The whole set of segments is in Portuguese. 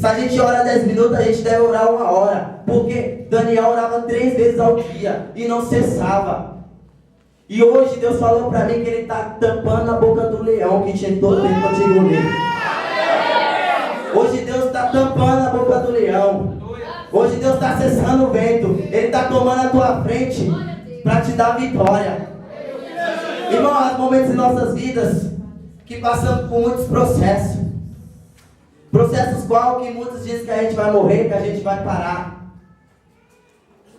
Se a gente ora 10 minutos, a gente deve orar 1 hora. Porque Daniel orava 3 vezes ao dia e não cessava. E hoje Deus falou para mim que Ele está tampando a boca do leão que tentou dentro contigo nele. Hoje Deus está tampando a boca do leão. Hoje Deus está cessando o vento. Ele está tomando a tua frente para te dar vitória. Irmão, há momentos em nossas vidas que passamos por muitos processos. Processos qual que muitos dizem que a gente vai morrer, que a gente vai parar.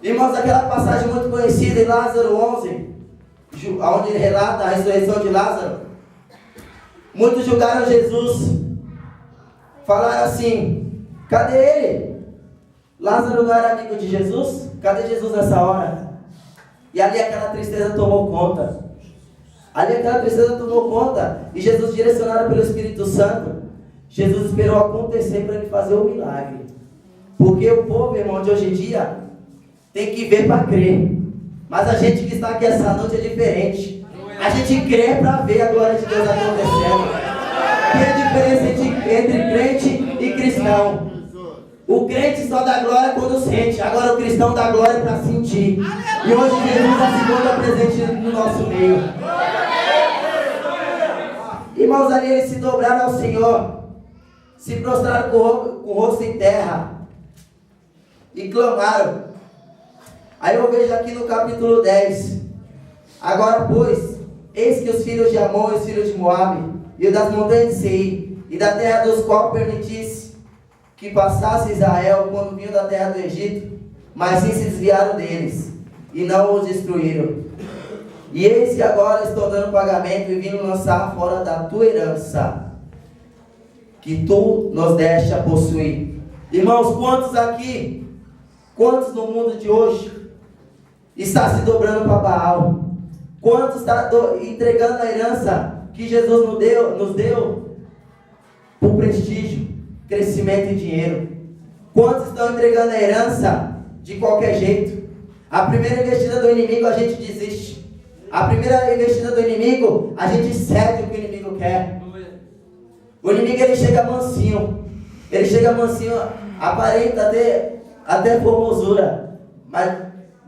Irmãos, aquela passagem muito conhecida em Lázaro 11, onde relata a ressurreição de Lázaro. Muitos julgaram Jesus. Falaram assim: cadê ele? Lázaro não era amigo de Jesus? Cadê Jesus nessa hora? E ali aquela tristeza tomou conta. E Jesus, direcionado pelo Espírito Santo, Jesus esperou acontecer para ele fazer o milagre. Porque o povo, irmão, de hoje em dia tem que ver para crer. Mas a gente que está aqui essa noite é diferente. A gente crê para ver a glória de Deus acontecendo. Tem a diferença entre crente e cristão. O crente só dá glória quando sente. Agora o cristão dá glória para sentir. E hoje Jesus está se encontra presente no nosso meio. Irmãos, ali eles se dobraram ao Senhor, se prostraram com o rosto em terra e clamaram. Aí eu vejo aqui no capítulo 10: agora, pois, eis que os filhos de Amon e os filhos de Moabe, e das montanhas de Seir, e da terra dos quais permitisse que passasse Israel quando vinham da terra do Egito, mas sim se desviaram deles, e não os destruíram. E eis que agora estou dando pagamento e vindo lançar fora da tua herança, que tu nos deste a possuir. Irmãos, quantos no mundo de hoje está se dobrando para Baal? Quantos está entregando a herança que Jesus nos deu por prestígio, crescimento e dinheiro? Quantos estão entregando a herança de qualquer jeito? A primeira investida do inimigo a gente desiste. A primeira investida do inimigo, a gente cede o que o inimigo quer. O inimigo, ele chega mansinho. Aparenta até formosura, mas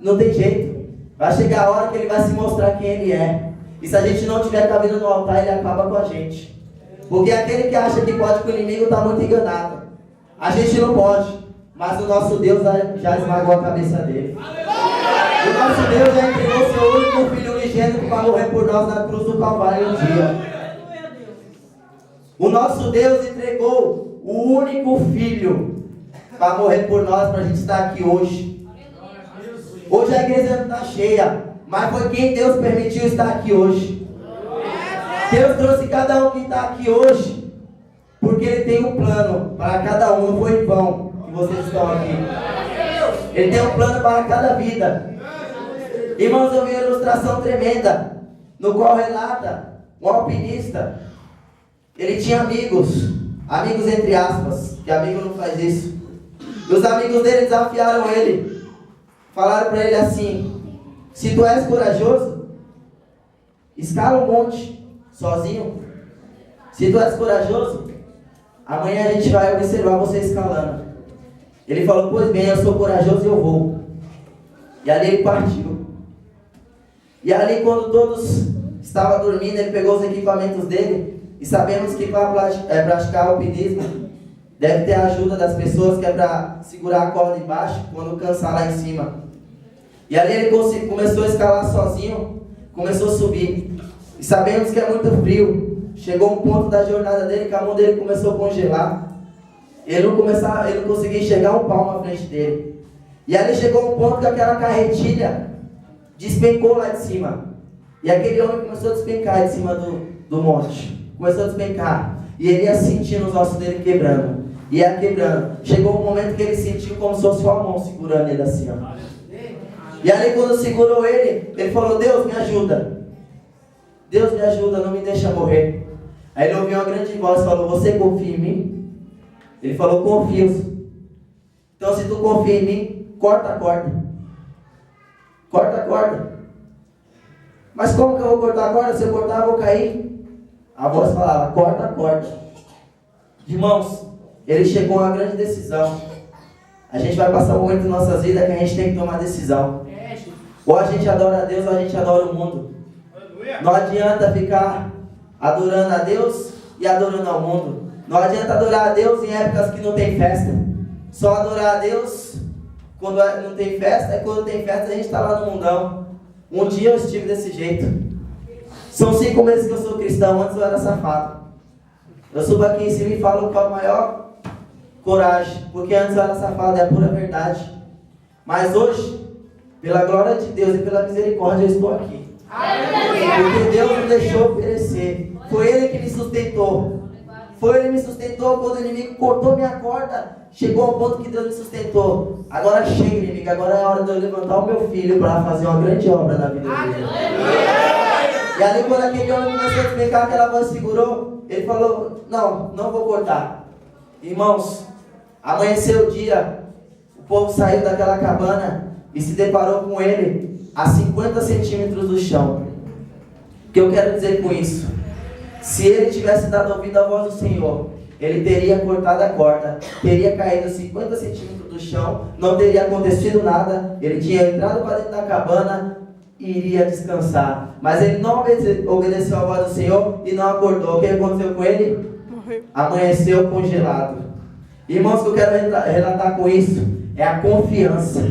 não tem jeito. Vai chegar a hora que ele vai se mostrar quem ele é. E se a gente não tiver caminho no altar, ele acaba com a gente. Porque aquele que acha que pode com o inimigo está muito enganado. A gente não pode, mas o nosso Deus já esmagou a cabeça dele. O nosso Deus já entregou seu único filho unigênito para morrer por nós na cruz do Calvário um dia. O nosso Deus entregou o único filho para morrer por nós, para a gente estar aqui hoje. Hoje a igreja não está cheia, mas foi quem Deus permitiu estar aqui hoje. Deus trouxe cada um que está aqui hoje, porque Ele tem um plano para cada um. Não foi em vão que vocês estão aqui. Ele tem um plano para cada vida. Irmãos, eu vi uma ilustração tremenda, no qual relata um alpinista. Ele tinha amigos entre aspas, que amigo não faz isso. E os amigos dele desafiaram ele. Falaram para ele assim: se tu és corajoso, escala um monte sozinho. Se tu és corajoso, amanhã a gente vai observar você escalando. Ele falou: pois bem, eu sou corajoso e eu vou. E ali ele partiu. E ali, quando todos estavam dormindo, ele pegou os equipamentos dele. E sabemos que para praticar alpinismo deve ter a ajuda das pessoas, que é para segurar a corda embaixo quando cansar lá em cima. E ali ele começou a escalar sozinho, começou a subir. E sabemos que é muito frio. Chegou um ponto da jornada dele que a mão dele começou a congelar. Ele não conseguia enxergar um palmo à frente dele. E ali chegou um ponto que aquela carretilha despencou lá de cima. E aquele homem começou a despencar de cima do monte. Começou a despencar. E ele ia sentindo os ossos dele quebrando. Ia quebrando. Chegou um momento que ele sentiu como se fosse uma mão segurando ele assim, ó. E ali, quando segurou ele, ele falou: Deus, me ajuda. Deus, me ajuda, não me deixa morrer. Aí ele ouviu uma grande voz e falou: você confia em mim? Ele falou: confio. Então, se tu confia em mim, corta a corda. Corta a corda. Mas como que eu vou cortar a corda? Se eu cortar, eu vou cair. A voz falava: corta a corda. Irmãos, ele chegou a uma grande decisão. A gente vai passar um momento em nossas vidas que a gente tem que tomar decisão. Ou a gente adora a Deus ou a gente adora o mundo. Não adianta ficar adorando a Deus e adorando ao mundo. Não adianta adorar a Deus em épocas que não tem festa. Só adorar a Deus quando não tem festa. É quando tem festa a gente está lá no mundão. Um dia eu estive desse jeito. São 5 meses que eu sou cristão. Antes eu era safado. Eu subo aqui em cima e falo com a maior coragem. Porque antes eu era safado, é a pura verdade. Mas hoje, pela glória de Deus e pela misericórdia, eu estou aqui. Porque Deus me deixou perecer. Foi Ele que me sustentou. Foi Ele que me sustentou quando o inimigo cortou minha corda. Chegou ao ponto que Deus me sustentou. Agora chega, inimigo. Agora é a hora de eu levantar o meu filho para fazer uma grande obra na vida dele. E ali quando aquele homem começou a explicar, aquela voz segurou. Ele falou, não vou cortar. Irmãos, amanheceu o dia. O povo saiu daquela cabana e se deparou com ele a 50 centímetros do chão. O que eu quero dizer com isso? Se ele tivesse dado ouvido à voz do Senhor, ele teria cortado a corda, teria caído 50 centímetros do chão, não teria acontecido nada, ele tinha entrado para dentro da cabana e iria descansar. Mas ele não obedeceu à voz do Senhor e não acordou. O que aconteceu com ele? Morreu. Amanheceu congelado. Irmãos, o que eu quero relatar com isso é a confiança.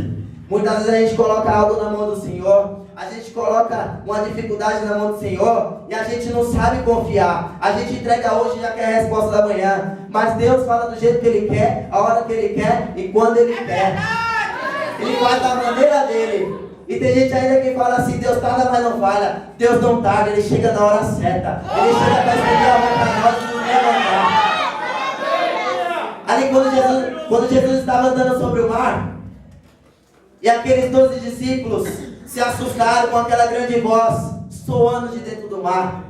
Muitas vezes a gente coloca algo na mão do Senhor, a gente coloca uma dificuldade na mão do Senhor e a gente não sabe confiar. A gente entrega hoje e já quer a resposta da manhã. Mas Deus fala do jeito que Ele quer, a hora que Ele quer e quando Ele quer. Ele faz da maneira dele. E tem gente ainda que fala assim, Deus tarda, mas não falha. Deus não tarda, Ele chega na hora certa. Ele chega para estender a mão para nós e nos levantar. Ali quando Jesus estava andando sobre o mar, e aqueles 12 discípulos se assustaram com aquela grande voz soando de dentro do mar.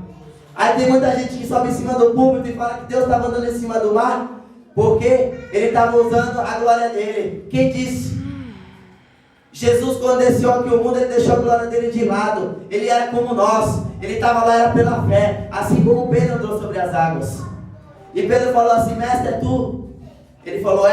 Aí tem muita gente que sobe em cima do púlpito e fala que Deus estava andando em cima do mar, porque Ele estava usando a glória dele. Quem disse? Jesus, quando desceu aqui ao mundo, Ele deixou a glória dele de lado. Ele era como nós. Ele estava lá, era pela fé. Assim como Pedro andou sobre as águas. E Pedro falou assim, mestre, é tu? Ele falou,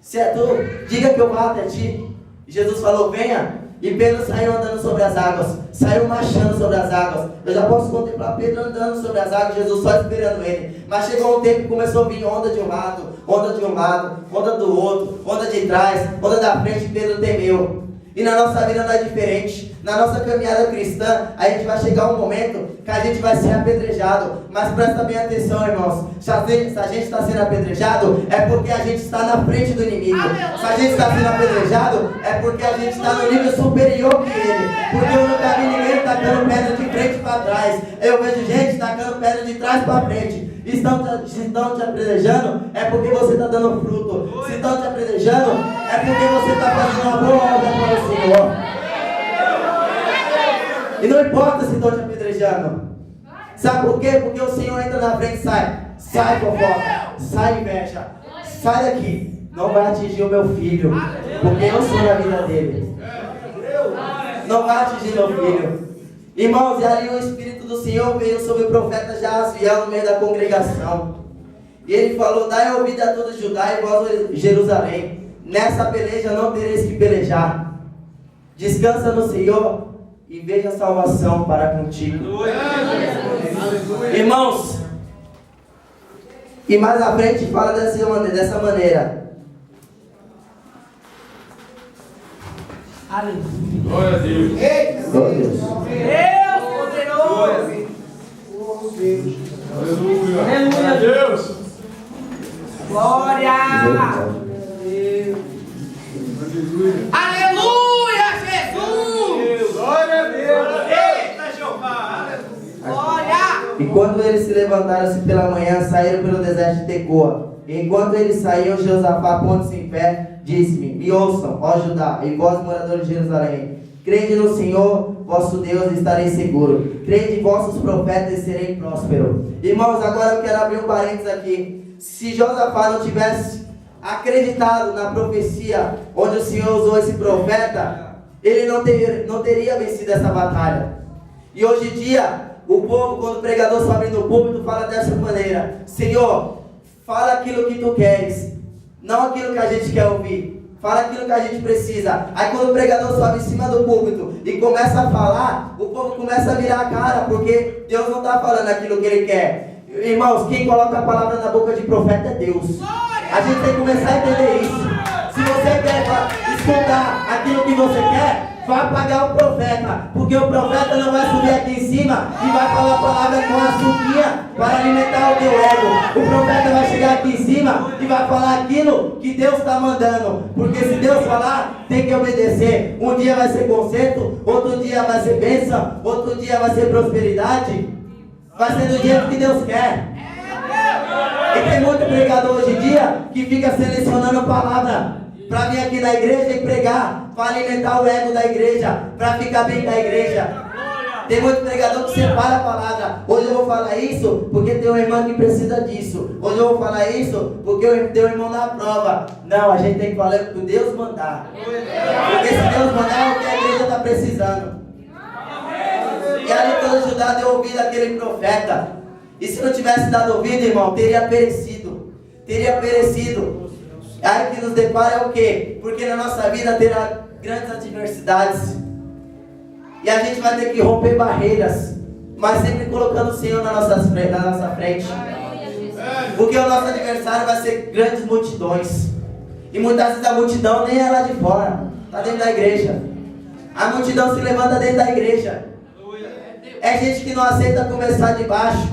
se é tu, diga que eu vá até ti. E Jesus falou, venha. E Pedro saiu andando sobre as águas. Saiu marchando sobre as águas. Eu já posso contemplar Pedro andando sobre as águas, Jesus só esperando ele. Mas chegou um tempo que começou a vir onda de um lado, onda do outro, onda de trás, onda da frente, e Pedro temeu. E na nossa vida não é diferente. Na nossa caminhada cristã, a gente vai chegar um momento que a gente vai ser apedrejado. Mas presta bem atenção, irmãos. Se a gente está sendo apedrejado, é porque a gente está na frente do inimigo. Se a gente está sendo apedrejado, é porque a gente está no nível superior que ele. Porque eu nunca vi ninguém tacando pedra de frente para trás. Eu vejo gente tacando pedra de trás para frente. Se estão te apedrejando, é porque você está dando fruto. Se estão te apedrejando, é porque você está fazendo uma boa obra para o Senhor. E não importa se estão te apedrejando. Sabe por quê? Porque o Senhor entra na frente e sai fofoca, sai inveja, sai daqui. Não vai atingir o meu filho, porque eu sou na vida dele. Não vai atingir meu filho. Irmãos, e ali o Espírito do Senhor veio sobre o profeta Jaziel no meio da congregação. E ele falou, dai ouvido a todo Judá e vós Jerusalém. Nessa peleja não tereis que pelejar. Descansa no Senhor e veja a salvação para contigo. Irmãos, e mais à frente fala dessa maneira. Aleluia. Glória a Deus. Glória a Deus. Deus poderoso. Aleluia. Aleluia. Deus. Glória. Aleluia, Jesus. Glória a Deus. Eita, Jeová. Glória. E quando eles se levantaram-se pela manhã, saíram pelo deserto de Tecoa. E enquanto eles saíam, Josafá, pondo-se em pé, disse-me, me ouçam, ó Judá, e vós, moradores de Jerusalém. Crede no Senhor, vosso Deus, e estareis seguro. Crede em vossos profetas e serei próspero. Irmãos, agora eu quero abrir um parênteses aqui. Se Josafá não tivesse acreditado na profecia onde o Senhor usou esse profeta, ele não teria vencido essa batalha. E hoje em dia, o povo, quando o pregador sobe no púlpito, fala dessa maneira: Senhor, Fala aquilo que tu queres, não aquilo que a gente quer ouvir. Fala aquilo que a gente precisa. Aí quando o pregador sobe em cima do púlpito e começa a falar, o povo começa a virar a cara, porque Deus não está falando aquilo que Ele quer. Irmãos, quem coloca a palavra na boca de profeta é Deus. A gente tem que começar a entender isso. Se você quer escutar aquilo que você quer, vá pagar o profeta, porque o profeta não vai subir aqui em cima e vai falar a palavra com a suquinha para alimentar o teu ego. O profeta vai chegar aqui em cima e vai falar aquilo que Deus está mandando, porque se Deus falar, tem que obedecer. Um dia vai ser conserto, outro dia vai ser bênção, outro dia vai ser prosperidade. Vai ser do jeito que Deus quer. E tem muito pregador hoje em dia que fica selecionando palavra para vir aqui na igreja e pregar, para alimentar o ego da igreja, para ficar bem da igreja. Tem muito pregador que separa a palavra. Hoje eu vou falar isso porque tem um irmão que precisa disso. Hoje eu vou falar isso porque eu tenho um irmão na prova. Não, a gente tem que falar o que Deus mandar. Porque se Deus mandar é o que a igreja está precisando. E ali toda Judá deu ouvido àquele profeta. E se não tivesse dado ouvido, irmão, teria perecido. Teria perecido. Aí que nos depara é o quê? Porque na nossa vida terá grandes adversidades. E a gente vai ter que romper barreiras, mas sempre colocando o Senhor na nossa frente. Porque o nosso adversário vai ser grandes multidões. E muitas vezes a multidão nem é lá de fora, está dentro da igreja. A multidão se levanta dentro da igreja. É gente que não aceita começar de baixo.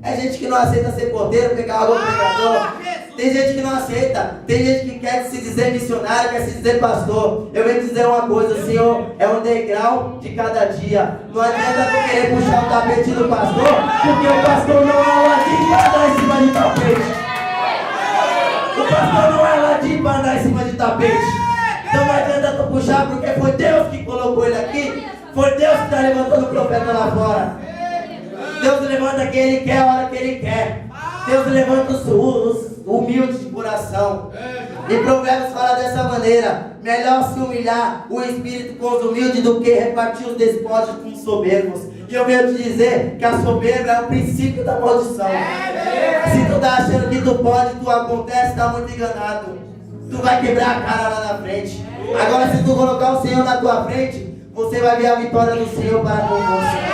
É gente que não aceita ser porteiro, pegar água do pregador. Tem gente que não aceita. Tem gente que quer se dizer missionário, quer se dizer pastor. Eu venho dizer uma coisa, o Senhor é um degrau de cada dia. Não adianta tu querer puxar o tapete do pastor, porque o pastor não é latim para andar em cima de tapete. O pastor não é latim para andar em cima de tapete. Então não adianta tu puxar, porque foi Deus que colocou ele aqui. Foi Deus que está levantando o profeta lá fora. Deus levanta quem Ele quer, a hora que Ele quer. Deus levanta os humildes de coração. E Provérbios fala dessa maneira: melhor se humilhar o espírito com os humildes do que repartir os despojos com os soberbos. E eu venho te dizer que a soberba é o princípio da maldição. Se tu está achando que tu pode, tu acontece, está muito enganado. Tu vai quebrar a cara lá na frente. Agora se tu colocar o Senhor na tua frente, você vai ver a vitória do Senhor para com você.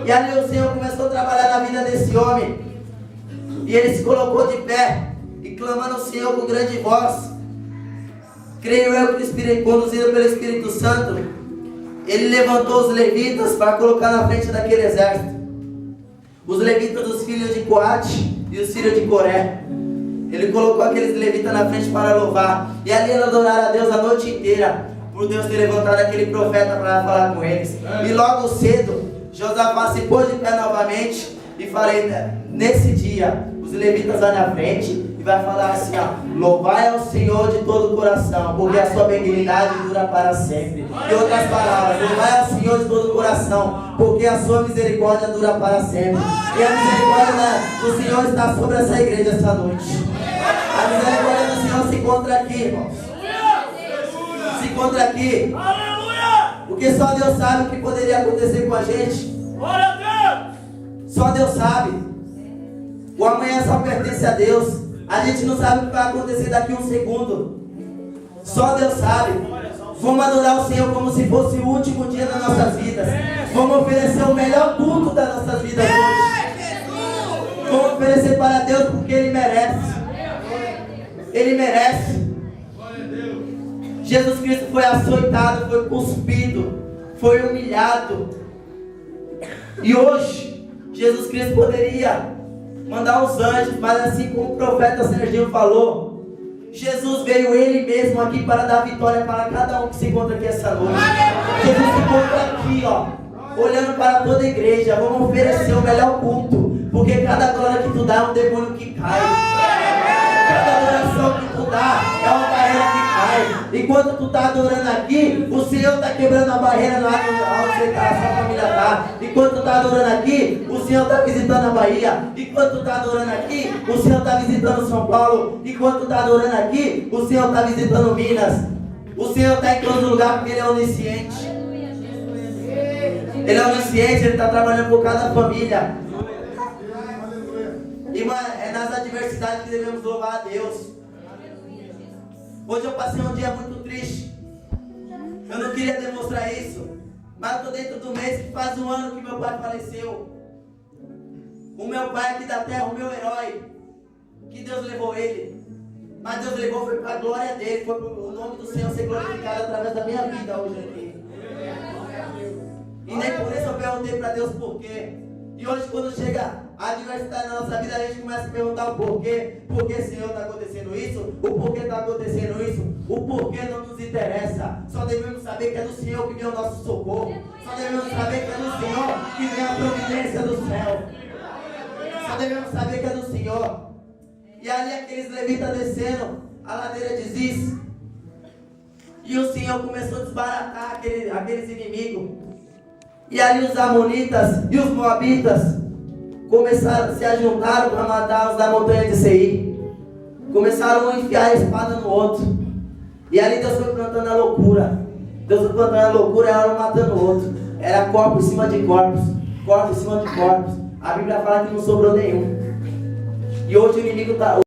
E ali o Senhor começou a trabalhar na vida desse homem. E ele se colocou de pé e clamando ao Senhor com grande voz. Creio eu que conduzido pelo Espírito Santo, ele levantou os levitas para colocar na frente daquele exército. Os levitas dos filhos de Coate e os filhos de Coré. Ele colocou aqueles levitas na frente para louvar. E ali eles adoraram a Deus a noite inteira, por Deus ter levantado aquele profeta para falar com eles. E logo cedo Josafá se pôs de pé novamente e falei: nesse dia os levitas vão na frente e vai falar assim, ó: louvai ao Senhor de todo o coração, porque a sua benignidade dura para sempre. Em outras palavras, louvai ao Senhor de todo o coração, porque a sua misericórdia dura para sempre. E a misericórdia do Senhor está sobre essa igreja essa noite. A misericórdia do Senhor se encontra aqui, irmãos. Se encontra aqui. Porque só Deus sabe o que poderia acontecer com a gente. Só Deus sabe. O amanhã só pertence a Deus. A gente não sabe o que vai acontecer daqui a um segundo. Só Deus sabe. Vamos adorar o Senhor como se fosse o último dia das nossas vidas. Vamos oferecer o melhor culto das nossas vidas hoje. Vamos oferecer para Deus porque Ele merece. Ele merece. Jesus Cristo foi açoitado, foi cuspido, foi humilhado. E hoje, Jesus Cristo poderia mandar os anjos, mas assim como o profeta Serginho falou, Jesus veio Ele mesmo aqui para dar vitória para cada um que se encontra aqui essa noite. Jesus se encontra aqui, ó, olhando para toda a igreja. Vamos oferecer o melhor culto, porque cada glória que tu dá é um demônio que cai. Cada adoração que tu dá é uma barreira que cai. Enquanto tu está adorando aqui, o Senhor está quebrando a barreira lá onde você está, a sua família está. Enquanto tu está adorando aqui, o Senhor está visitando a Bahia. Enquanto tu está adorando aqui, o Senhor está visitando São Paulo. Enquanto tu está adorando aqui, o Senhor está visitando Minas. O Senhor está em todo lugar porque Ele é onisciente. Ele é onisciente, Ele está trabalhando por cada família. Irmã, é nas adversidades que devemos louvar a Deus. Hoje eu passei um dia muito triste. Eu não queria demonstrar isso, mas eu estou dentro do mês que faz um ano que meu pai faleceu. O meu pai aqui da terra, o meu herói, que Deus levou ele. Mas Deus levou foi para a glória dele, foi para o nome do Senhor ser glorificado através da minha vida hoje aqui. E nem por isso eu perguntei para Deus por quê. E hoje quando chega a adversidade na nossa vida, a gente começa a perguntar o porquê. Por que, Senhor, está acontecendo isso? O porquê está acontecendo isso? O porquê não nos interessa. Só devemos saber que é do Senhor que vem o nosso socorro. Só devemos saber que é do Senhor que vem a providência do céu. Só devemos saber que é do Senhor. E ali aqueles levitas descendo a ladeira de Ziz. E o Senhor começou a desbaratar aqueles inimigos. E ali os amonitas e os moabitas começaram, se ajuntaram para matar os da montanha de Seir. Começaram a enfiar a espada no outro. E ali Deus foi plantando a loucura. Deus foi plantando a loucura e ela matando o outro. Era corpo em cima de corpos. Corpo em cima de corpos. A Bíblia fala que não sobrou nenhum. E hoje o inimigo está...